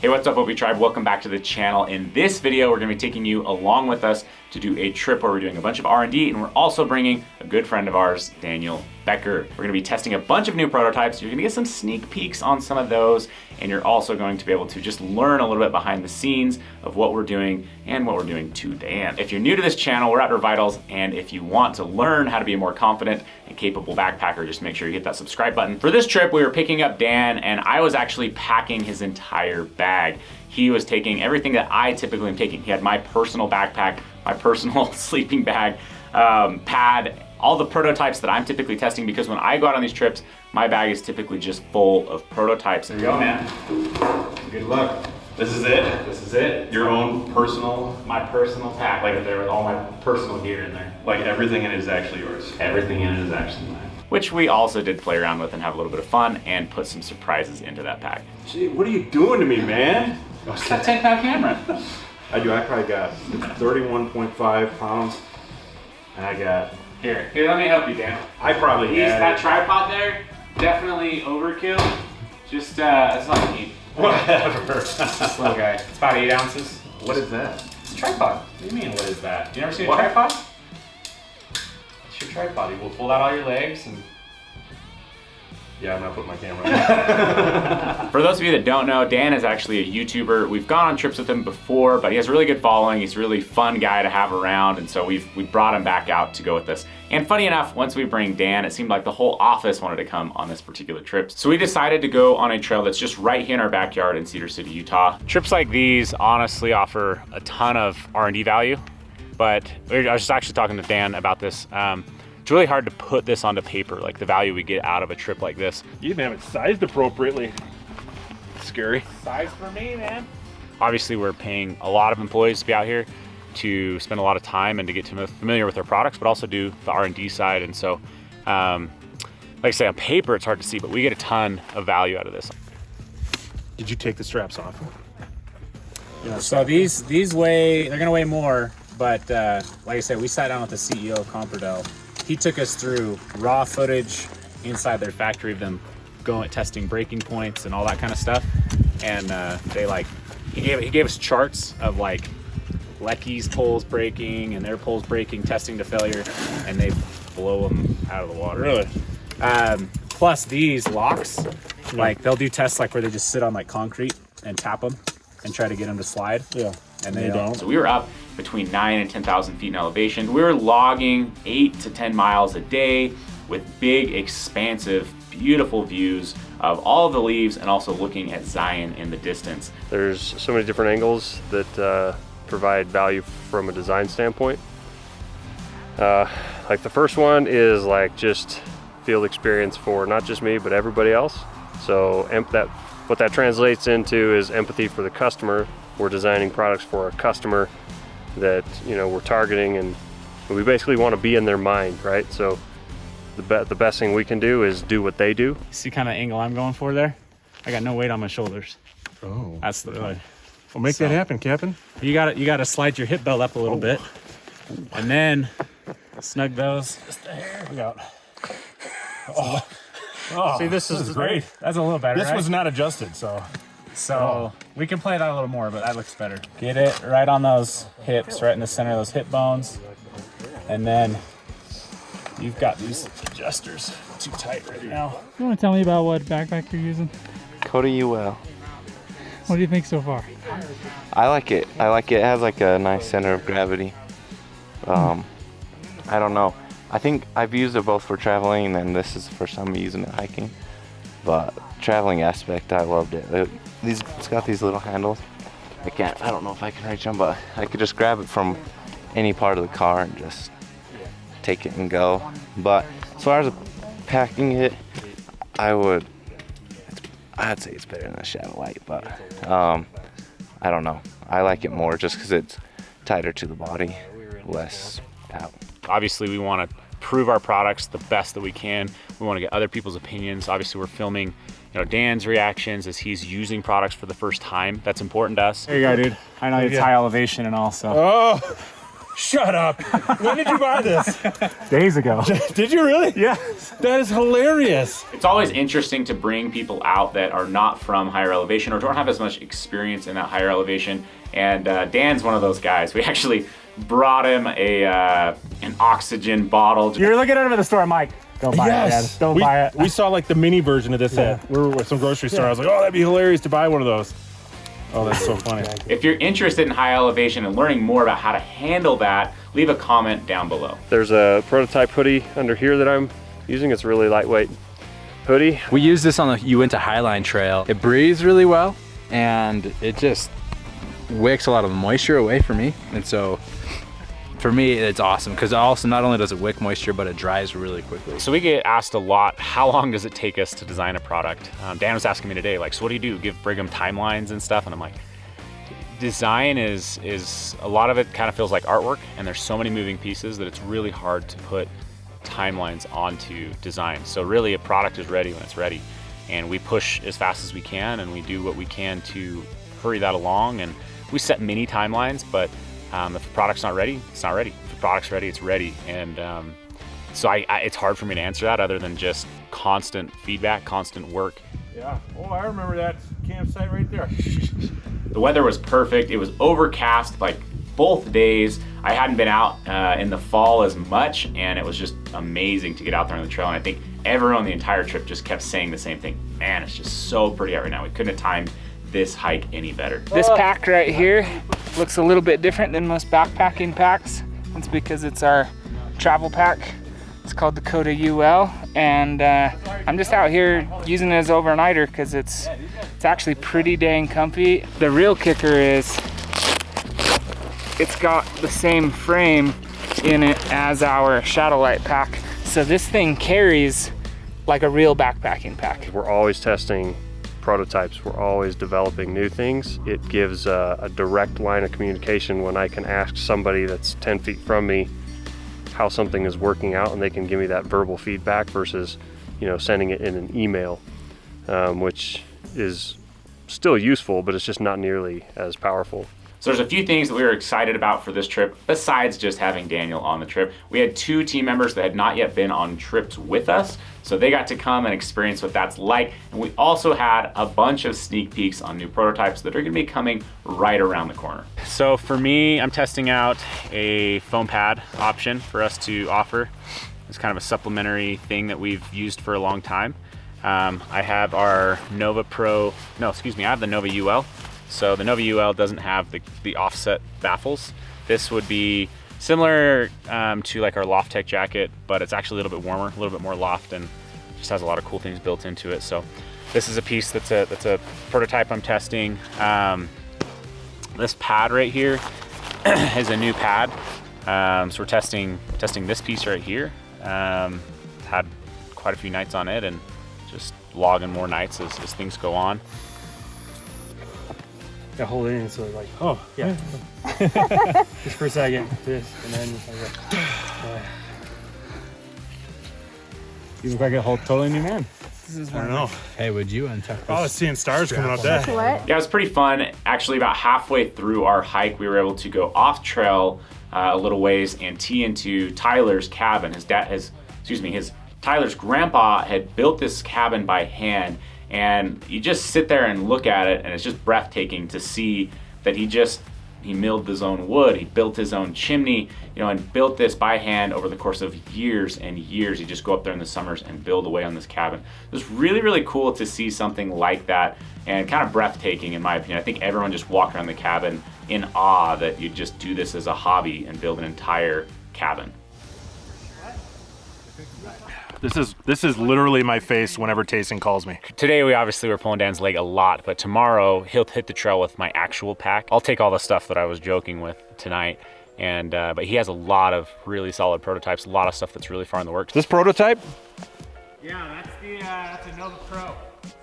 Hey, what's up, Booby Tribe? Welcome back to the channel. In this video, we're gonna be taking you along with us to do a trip where we're doing a bunch of R&D, and we're also bringing a good friend of ours, Daniel Becker. We're gonna be testing a bunch of new prototypes. You're gonna get some sneak peeks on some of those, and you're also going to be able to just learn a little bit behind the scenes of what we're doing and what we're doing today. And if you're new to this channel, we're at Vitals, and if you want to learn how to be a more confident and capable backpacker, just make sure you hit that subscribe button. For this trip, we were picking up Dan, and I was actually packing his entire bag. He was taking everything that I typically am taking. He had my personal backpack, my personal sleeping bag, pad, all the prototypes that I'm typically testing, because when I go out on these trips, my bag is typically just full of prototypes. There you go, man. Good luck. This is it? This is it. Your own personal? My personal pack, like there with all my personal gear in there. Like everything in it is actually yours? Everything in it is actually mine. Which we also did play around with and have a little bit of fun and put some surprises into that pack. Gee, what are you doing to me, man? It's that 10-pound camera. I probably got 31.5 pounds. And I got... Here, let me help you, Dan. I probably that tripod there, definitely overkill. Just, it's like me. Whatever. This little guy. It's about 8 ounces. What is that? It's a tripod. What do you mean, what is that? You never seen a tripod? It's your tripod. You will fold out all your legs and... Yeah, I'm gonna put my camera on. For those of you that don't know, Dan is actually a YouTuber. We've gone on trips with him before, but he has a really good following. He's a really fun guy to have around, and so we brought him back out to go with us. And funny enough, once we bring Dan, it seemed like the whole office wanted to come on this particular trip. So we decided to go on a trail that's just right here in our backyard in Cedar City, Utah. Trips like these honestly offer a ton of R&D value, but I was just actually talking to Dan about this. It's really hard to put this onto paper, like the value we get out of a trip like this. You didn't have it sized appropriately. Scary. Size for me, man. Obviously, we're paying a lot of employees to be out here to spend a lot of time and to get familiar with our products, but also do the R&D side. And so, like I say, on paper, it's hard to see, but we get a ton of value out of this. Did you take the straps off? Yeah. So these weigh, they're gonna weigh more, but like I said, we sat down with the CEO of Compradel. He took us through raw footage inside their factory of them testing breaking points and all that kind of stuff. And he gave us charts of like Lecky's poles breaking and their poles breaking, testing to failure, and they blow them out of the water. Really? Plus these locks, like they'll do tests like where they just sit on like concrete and tap them and try to get them to slide. Yeah. And they don't. So we were up between 9 and 10,000 feet in elevation. We were logging 8 to 10 miles a day with big, expansive, beautiful views of all of the leaves and also looking at Zion in the distance. There's so many different angles that provide value from a design standpoint. Like the first one is like just field experience for not just me, but everybody else. So what that translates into is empathy for the customer. We're designing products for a customer that we're targeting, and we basically want to be in their mind, right? So the best thing we can do is do what they do. See kind of angle I'm going for there? I got no weight on my shoulders. Oh. That's the Well, make that happen, Captain. You got to slide your hip belt up a little bit, and then snug those just a hair out. Oh, see, this is great. That's a little better. This was not adjusted, so. We can play that a little more, but that looks better. Get it right on those hips, right in the center of those hip bones. And then you've got these adjusters too tight right now. You want to tell me about what backpack you're using? Cody UL. What do you think so far? I like it. It has like a nice center of gravity. I don't know. I think I've used it both for traveling, and then this is the first time I'm using it hiking. But traveling aspect, I loved it. It's got these little handles. I don't know if I can reach them, but I could just grab it from any part of the car and just take it and go. But as far as packing it, I'd say it's better than the Shadow Light, but I don't know. I like it more just because it's tighter to the body, less out. Obviously, we want to prove our products the best that we can. We want to get other people's opinions. Obviously, we're filming Dan's reactions as he's using products for the first time. That's important to us. There you go, dude. I know it's high elevation and all, so. Oh, Shut up. When did you buy this? Days ago. Did you really? Yeah. That is hilarious. It's always interesting to bring people out that are not from higher elevation or don't have as much experience in that higher elevation. And Dan's one of those guys. We actually brought him an oxygen bottle. You're looking at him at the store, Mike. Don't buy it, Dad. Don't buy it. We saw like the mini version of this at we were at some grocery store. I was like, oh, that'd be hilarious to buy one of those. Oh, that's so funny. If you're interested in high elevation and learning more about how to handle that, leave a comment down below. There's a prototype hoodie under here that I'm using. It's a really lightweight hoodie. We use this on the Uinta Highline Trail. It breathes really well, and it just wicks a lot of moisture away for me. And so for me, it's awesome because also not only does it wick moisture, but it dries really quickly. So we get asked a lot, how long does it take us to design a product? Dan was asking me today, like, so what do you do? Give Brigham timelines and stuff? And I'm like, design is a lot of it kind of feels like artwork, and there's so many moving pieces that it's really hard to put timelines onto design. So really a product is ready when it's ready, and we push as fast as we can, and we do what we can to hurry that along. And we set mini timelines, but if the product's not ready, it's not ready. If the product's ready, it's ready. And so it's hard for me to answer that other than just constant feedback, constant work. Yeah. Oh, I remember that campsite right there. The weather was perfect. It was overcast like both days. I hadn't been out in the fall as much, and it was just amazing to get out there on the trail. And I think everyone on the entire trip just kept saying the same thing. Man, it's just so pretty out right now. We couldn't have timed this hike any better. This pack right here looks a little bit different than most backpacking packs. It's because it's our travel pack. It's called the Dakota UL, and I'm just out here using it as overnighter because it's actually pretty dang comfy. The real kicker is it's got the same frame in it as our Shadowlight pack, so this thing carries like a real backpacking pack. We're always testing prototypes. We're always developing new things. It gives a direct line of communication when I can ask somebody that's 10 feet from me how something is working out, and they can give me that verbal feedback versus, sending it in an email, which is still useful, but it's just not nearly as powerful. So there's a few things that we were excited about for this trip, besides just having Daniel on the trip. We had 2 team members that had not yet been on trips with us, so they got to come and experience what that's like. And we also had a bunch of sneak peeks on new prototypes that are gonna be coming right around the corner. So for me, I'm testing out a foam pad option for us to offer. It's kind of a supplementary thing that we've used for a long time. I have our Nova Pro, I have the Nova UL. So the Nova UL doesn't have the offset baffles. This would be similar to like our Loft Tech jacket, but it's actually a little bit warmer, a little bit more loft, and just has a lot of cool things built into it. So this is a piece that's a prototype I'm testing. This pad right here is a new pad. So we're testing this piece right here. Had quite a few nights on it, and just logging more nights as things go on. Yeah, hold it in so like, oh, yeah. Just for a second, this, and then You look like a whole totally new man. I don't know. Hey, would you untuck this? Oh, I was seeing stars coming up that. Yeah, it was pretty fun. Actually, about halfway through our hike, we were able to go off trail a little ways and tee into Tyler's cabin. Tyler's grandpa had built this cabin by hand, and you just sit there and look at it, and it's just breathtaking to see that he milled his own wood, he built his own chimney, and built this by hand over the course of years and years. He'd just go up there in the summers and build away on this cabin. It was really, really cool to see something like that, and kind of breathtaking in my opinion. I think everyone just walked around the cabin in awe that you just do this as a hobby and build an entire cabin. This is literally my face whenever Tayson calls me. Today we obviously were pulling Dan's leg a lot, but tomorrow he'll hit the trail with my actual pack. I'll take all the stuff that I was joking with tonight, and but he has a lot of really solid prototypes, a lot of stuff that's really far in the works. This prototype? Yeah, that's a Nova Pro.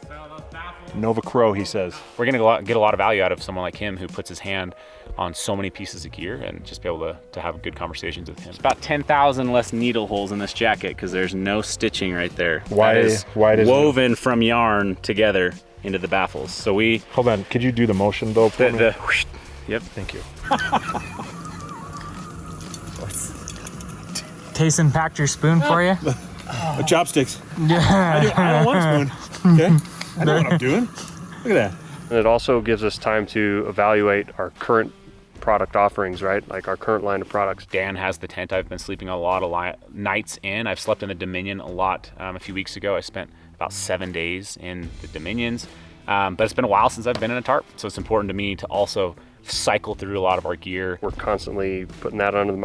So those baffles. Nova Crow, he says. We're gonna get a lot of value out of someone like him who puts his hand on so many pieces of gear, and just be able to have good conversations with him. It's about 10,000 less needle holes in this jacket because there's no stitching right there. Why is woven from yarn together into the baffles. So we hold on. Could you do the motion though? Yep. Thank you. Tayson packed your spoon for you. Chopsticks. Yeah. I don't want a spoon. Okay. I know what I'm doing. Look at that. And it also gives us time to evaluate our current product offerings, right? Like our current line of products. Dan has the tent I've been sleeping a lot of nights in. I've slept in the Dominion a lot. A few weeks ago, I spent about 7 days in the Dominions. But it's been a while since I've been in a tarp, so it's important to me to also cycle through a lot of our gear. We're constantly putting that under the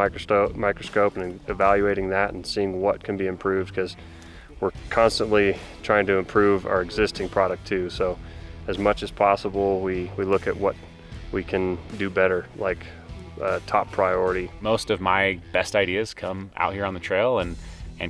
microscope and evaluating that and seeing what can be improved, because we're constantly trying to improve our existing product too. So as much as possible, we look at what we can do better, like top priority. Most of my best ideas come out here on the trail and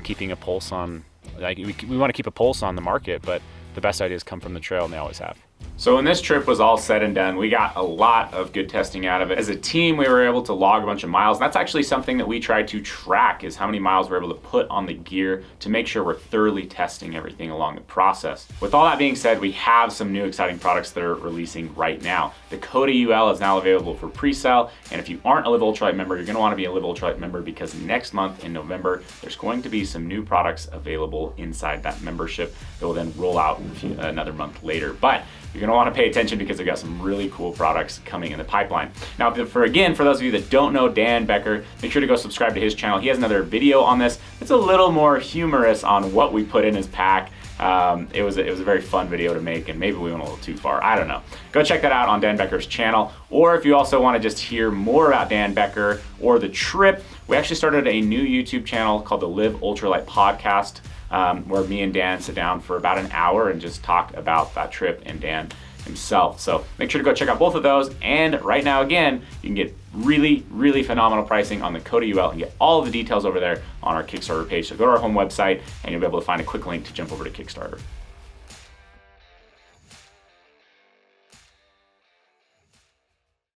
keeping a pulse on, like we want to keep a pulse on the market, but the best ideas come from the trail, and they always have. So when this trip was all said and done, we got a lot of good testing out of it. As a team, we were able to log a bunch of miles. That's actually something that we tried to track, is how many miles we're able to put on the gear to make sure we're thoroughly testing everything along the process. With all that being said, we have some new exciting products that are releasing right now. The Hoodie UL is now available for pre-sale, and if you aren't a Live Ultralight member, you're gonna wanna be a Live Ultralight member, because next month in November, there's going to be some new products available inside that membership that will then roll out another month later. But you're gonna wanna pay attention, because they've got some really cool products coming in the pipeline. Now, for those of you that don't know Dan Becker, make sure to go subscribe to his channel. He has another video on this. It's a little more humorous on what we put in his pack. It was a very fun video to make, and maybe we went a little too far, I don't know. Go check that out on Dan Becker's channel. Or if you also wanna just hear more about Dan Becker or the trip, we actually started a new YouTube channel called the Live Ultralight Podcast, where me and Dan sit down for about an hour and just talk about that trip and Dan himself. So make sure to go check out both of those. And right now, again, you can get really, really phenomenal pricing on the Hoodie UL and get all of the details over there on our Kickstarter page. So go to our home website and you'll be able to find a quick link to jump over to Kickstarter.